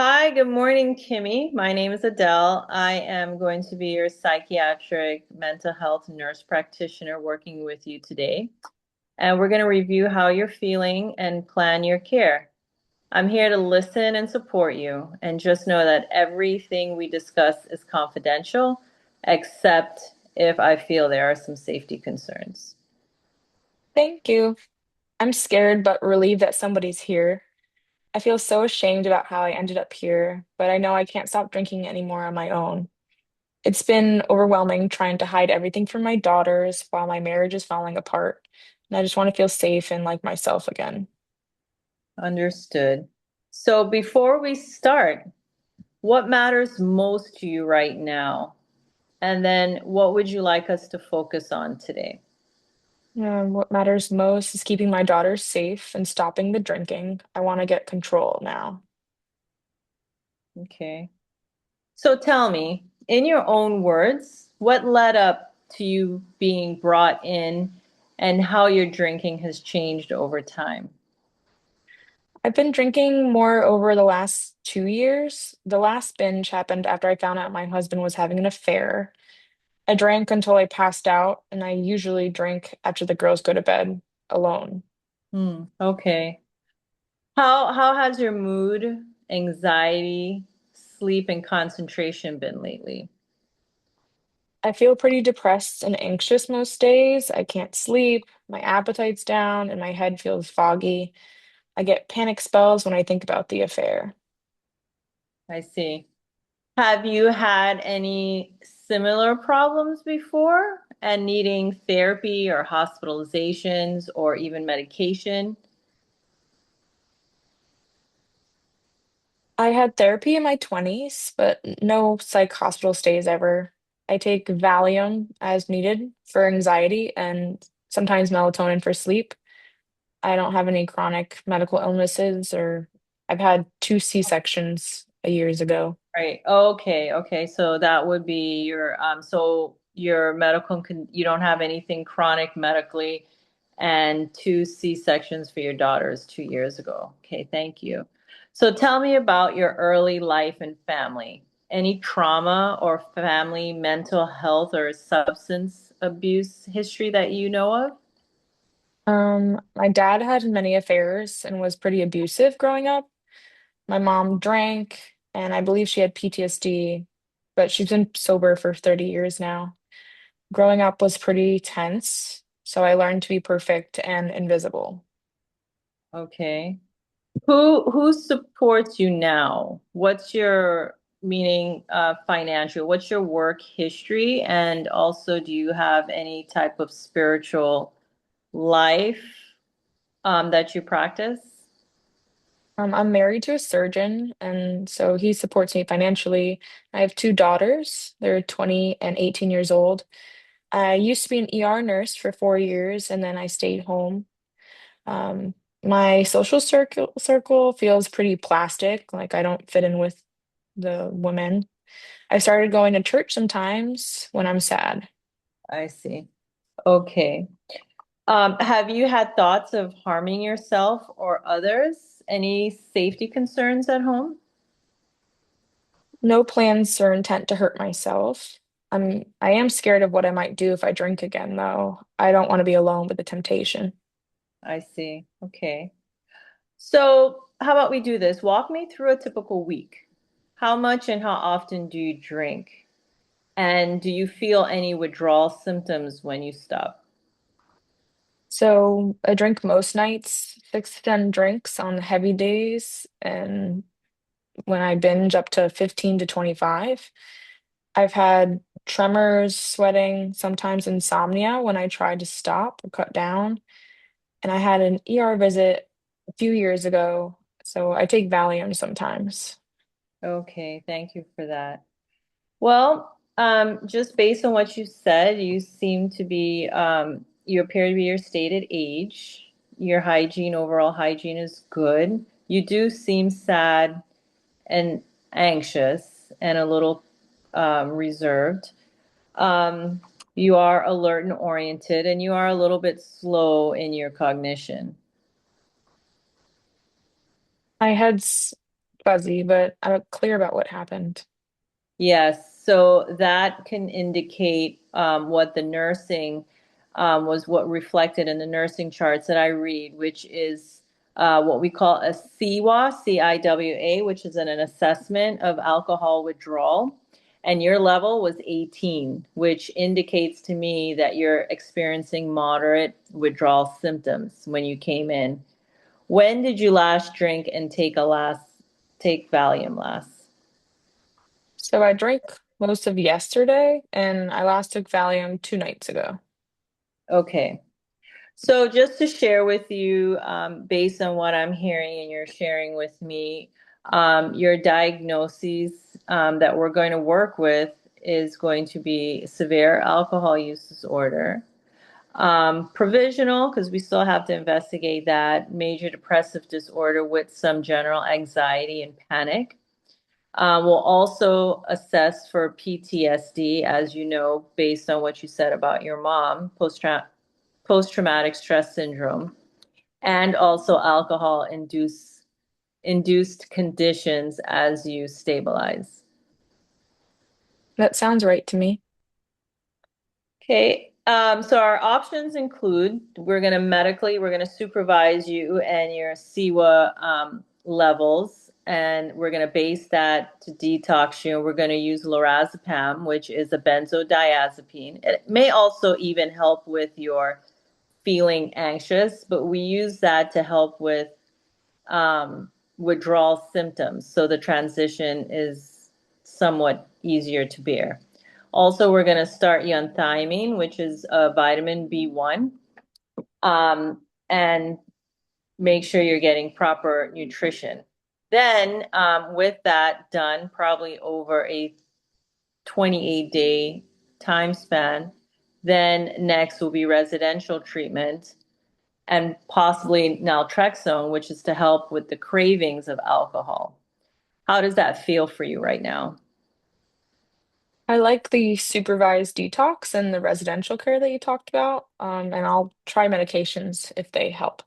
Hi, good morning, Kimmy. My name is Adele. I am going to be your psychiatric mental health nurse practitioner working with you today. And we're going to review how you're feeling and plan your care. I'm here to listen and support you. And just know that everything we discuss is confidential, except if I feel there are some safety concerns. Thank you. I'm scared but relieved that somebody's here. I feel so ashamed about how I ended up here, but I know I can't stop drinking anymore on my own. It's been overwhelming trying to hide everything from my daughters while my marriage is falling apart, and I just want to feel safe and like myself again. Understood. So before we start, what matters most to you right now? And then what would you like us to focus on today? What matters most is keeping my daughters safe and stopping the drinking. I want to get control now. Okay. So tell me, in your own words, what led up to you being brought in and how your drinking has changed over time? I've been drinking more over the last 2 years. The last binge happened after I found out my husband was having an affair. I drank until I passed out, and I usually drink after the girls go to bed alone. Okay. How has your mood, anxiety, sleep, and concentration been lately? I feel pretty depressed and anxious most days. I can't sleep, my appetite's down, and my head feels foggy. I get panic spells when I think about the affair. I see. Have you had any similar problems before and needing therapy or hospitalizations or even medication? I had therapy in my 20s, but no psych hospital stays ever. I take Valium as needed for anxiety and sometimes melatonin for sleep. I don't have any chronic medical illnesses, or I've had two C-sections years ago. Right. Okay. Okay. So that would be so your you don't have anything chronic medically and two C-sections for your daughters 2 years ago. Okay. Thank you. So tell me about your early life and family. Any trauma or family mental health or substance abuse history that you know of? My dad had many affairs and was pretty abusive growing up. My mom drank, and I believe she had PTSD, but she's been sober for 30 years now. Growing up was pretty tense, so I learned to be perfect and invisible. Okay. Who supports you now? What's your meaning financial? What's your work history? And also, do you have any type of spiritual life that you practice? I'm married to a surgeon, and so he supports me financially. I have two daughters. They're 20 and 18 years old. I used to be an ER nurse for 4 years, and then I stayed home. Um, my social circle feels pretty plastic, like I don't fit in with the women. I started going to church sometimes when I'm sad. I see. Okay. Have you had thoughts of harming yourself or others? Any safety concerns at home? No plans or intent to hurt myself. I am scared of what I might do if I drink again, though. I don't want to be alone with the temptation. I see. Okay. So, how about we do this? Walk me through a typical week. How much and how often do you drink? And do you feel any withdrawal symptoms when you stop? So I drink most nights, 6 to 10 drinks on heavy days, and when I binge up to 15 to 25. I've had tremors, sweating, sometimes insomnia when I tried to stop or cut down. And I had an ER visit a few years ago, so I take Valium sometimes. Okay, thank you for that. Well, just based on what you said, you appear to be your stated age. Your hygiene, overall hygiene is good. You do seem sad and anxious and a little reserved. Um, you are alert and oriented, and you are a little bit slow in your cognition. I had fuzzy, but I'm not clear about what happened. Yes, so that can indicate what the nursing was what reflected in the nursing charts that I read, which is what we call a CIWA, CIWA, which is an assessment of alcohol withdrawal. And your level was 18, which indicates to me that you're experiencing moderate withdrawal symptoms when you came in. When did you last drink and take Valium last? So I drank most of yesterday, and I last took Valium 2 nights ago. Okay. So just to share with you, based on what I'm hearing and you're sharing with me, your diagnoses that we're going to work with is going to be severe alcohol use disorder, provisional, because we still have to investigate that, major depressive disorder with some general anxiety and panic. We'll also assess for PTSD, as you know, based on what you said about your mom, post-traumatic stress syndrome, and also alcohol induced conditions as you stabilize. That sounds right to me. Okay, so our options include we're going to supervise you and your SIWA levels, and we're going to base that to detox you. We're going to use lorazepam, which is a benzodiazepine. It may also even help with your feeling anxious, but we use that to help with withdrawal symptoms. So the transition is somewhat easier to bear. Also, we're going to start you on thiamine, which is a vitamin B1, and make sure you're getting proper nutrition. Then, with that done, probably over a 28-day time span, then next will be residential treatment and possibly naltrexone, which is to help with the cravings of alcohol. How does that feel for you right now? I like the supervised detox and the residential care that you talked about, and I'll try medications if they help.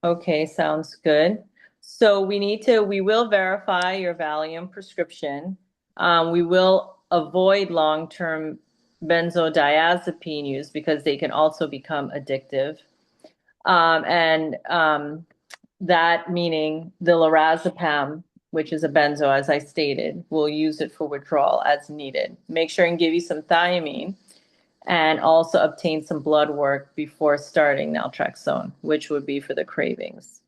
Okay, sounds good. So we will verify your Valium prescription. We will avoid long-term benzodiazepine use because they can also become addictive. And that meaning the lorazepam, which is a benzo, as I stated, we'll use it for withdrawal as needed. Make sure and give you some thiamine and also obtain some blood work before starting naltrexone, which would be for the cravings.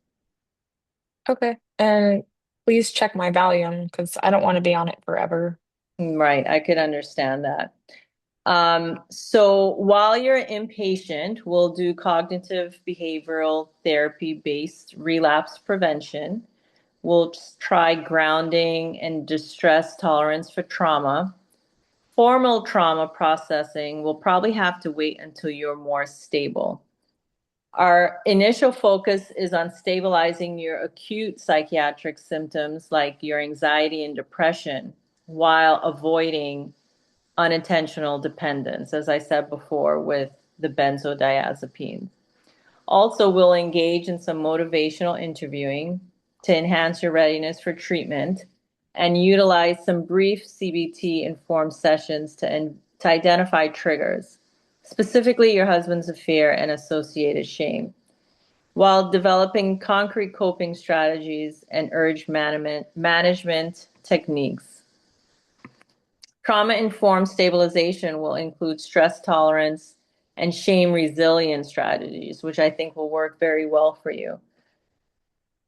Okay. And please check my Valium because I don't want to be on it forever. Right, I could understand that. So while you're inpatient, we'll do cognitive behavioral therapy based relapse prevention. We'll try grounding and distress tolerance for trauma. Formal trauma processing will probably have to wait until you're more stable. Our initial focus is on stabilizing your acute psychiatric symptoms like your anxiety and depression while avoiding unintentional dependence, as I said before, with the benzodiazepines. Also, we'll engage in some motivational interviewing to enhance your readiness for treatment and utilize some brief CBT informed sessions to identify triggers, specifically your husband's affair and associated shame, while developing concrete coping strategies and urge management techniques. Trauma informed stabilization will include stress tolerance and shame resilience strategies, which I think will work very well for you.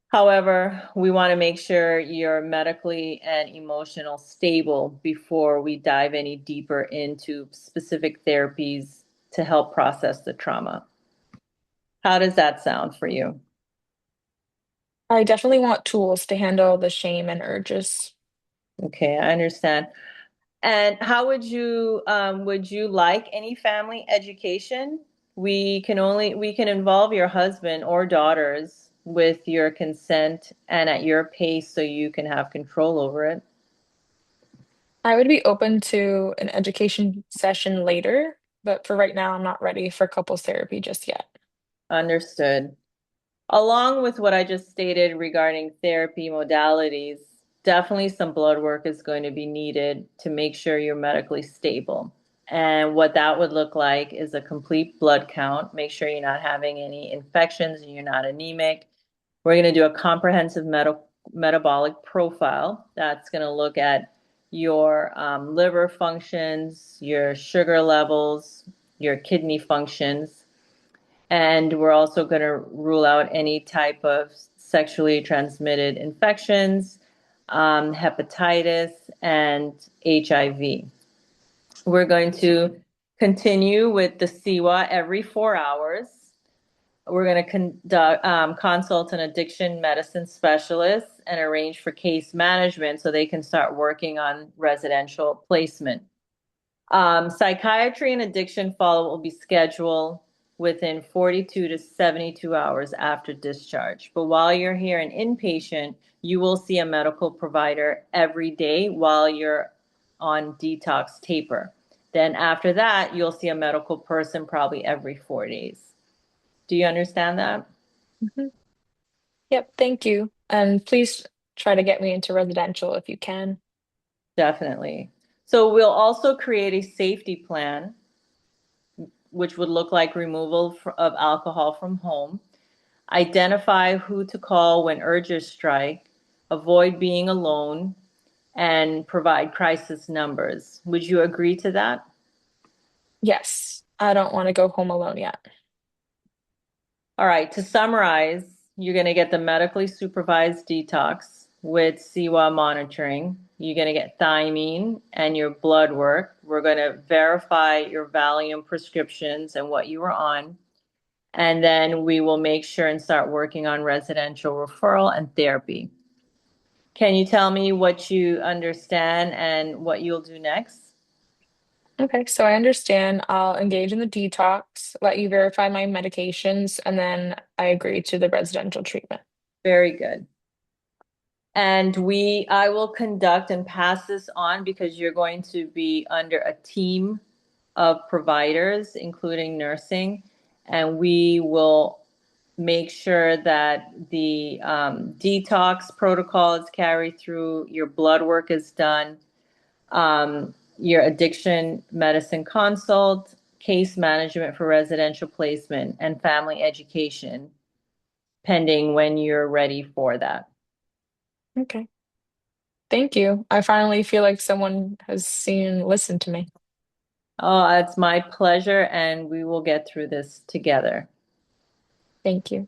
However, we want to make sure you're medically and emotional stable before we dive any deeper into specific therapies to help process the trauma. How does that sound for you? I definitely want tools to handle the shame and urges. Okay, I understand. And how would you like any family education? We can involve your husband or daughters with your consent and at your pace so you can have control over it. I would be open to an education session later, but for right now, I'm not ready for couples therapy just yet. Understood. Along with what I just stated regarding therapy modalities, definitely some blood work is going to be needed to make sure you're medically stable. And what that would look like is a complete blood count. Make sure you're not having any infections and you're not anemic. We're going to do a comprehensive metabolic profile. That's going to look at your liver functions, your sugar levels, your kidney functions. And we're also going to rule out any type of sexually transmitted infections, hepatitis, and HIV. We're going to continue with the CWA every 4 hours. We're going to consult an addiction medicine specialist and arrange for case management so they can start working on residential placement. Psychiatry and addiction follow will be scheduled within 42 to 72 hours after discharge. But while you're here an inpatient, you will see a medical provider every day while you're on detox taper. Then after that, you'll see a medical person probably every 4 days. Do you understand that? Mhm. Yep, thank you. And please try to get me into residential if you can. Definitely. So we'll also create a safety plan, which would look like removal of alcohol from home, identify who to call when urges strike, avoid being alone, and provide crisis numbers. Would you agree to that? Yes, I don't want to go home alone yet. All right, to summarize, you're going to get the medically supervised detox with CWA monitoring. You're going to get thiamine and your blood work. We're going to verify your Valium prescriptions and what you were on. And then we will make sure and start working on residential referral and therapy. Can you tell me what you understand and what you'll do next? Okay, so I understand. I'll engage in the detox, let you verify my medications, and then I agree to the residential treatment. Very good. And I will conduct and pass this on because you're going to be under a team of providers, including nursing, and we will make sure that the detox protocol is carried through, your blood work is done, your addiction medicine consult, case management for residential placement, and family education, pending when you're ready for that. Okay, thank you. I finally feel like someone has seen and listened to me. Oh, it's my pleasure, and we will get through this together. Thank you.